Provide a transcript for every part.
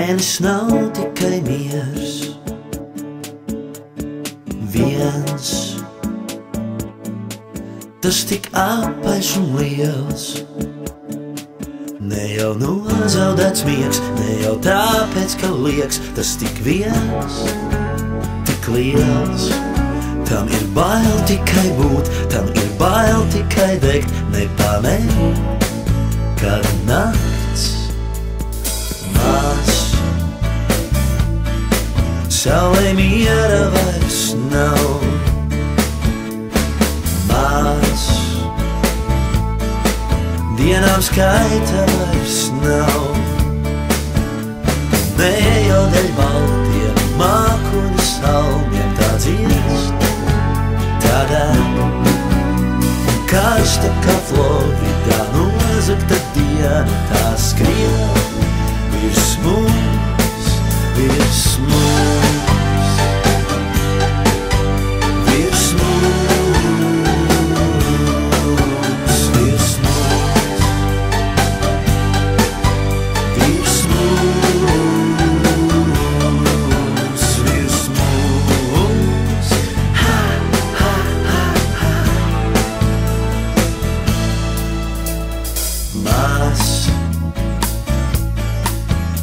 Mēnesis nav tikai miers, viens, tas tik apaļš un liels. Ne jau nozaudēts miegs, ne jau tāpēc, ka liekas, tas tik viens, tik liels. Tam ir bail tikai būt, tam ir bail tikai degt, nepamet, kad nakts maz. Saulē miera vairs nav maz, dienām skaita vairs nav. Ne jau dēļ baltiem mākoņu salmiem tā dziest, tādā karsta kā Floridā nozagta diena, tā skrien virs mums, virs mums, virs mums, virs mums, virs mums, virs mums. Ha, ha, ha, ha. Maz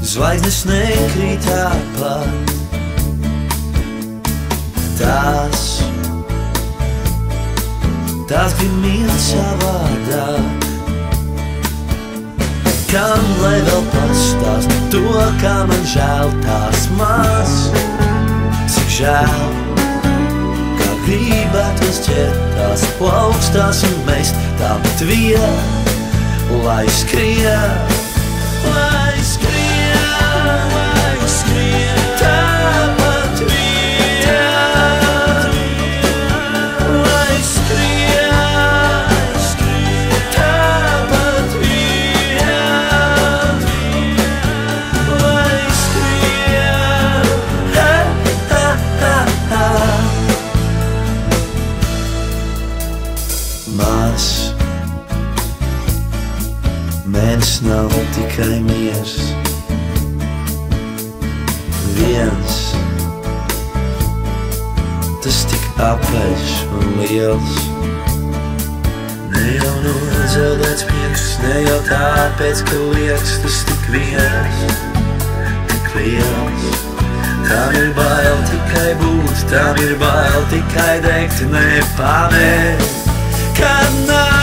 zvaigznes nekrīt apāt, tās grib mirt savādāk. Kam lai vēl pastāst to, kā man žēl tās maz, cik žēl, kā gribētos ķert tās plaukstās un mest, tāpat vien, lai skrien, lai skrien, lai skrien, tāpat vien, lai skrien, tāpat vien, lai skrien, ha, ha, ha, ha. Maz mēnesis nav tikai miers, viens, tas tik apaļš un liels. Ne jau nozaudēts miegs, ne jau tāpēc, ka liekas, tas tik viens, tik liels. Tam ir bail tikai būt, tam ir bail tikai degt, nepamet, kad nāk.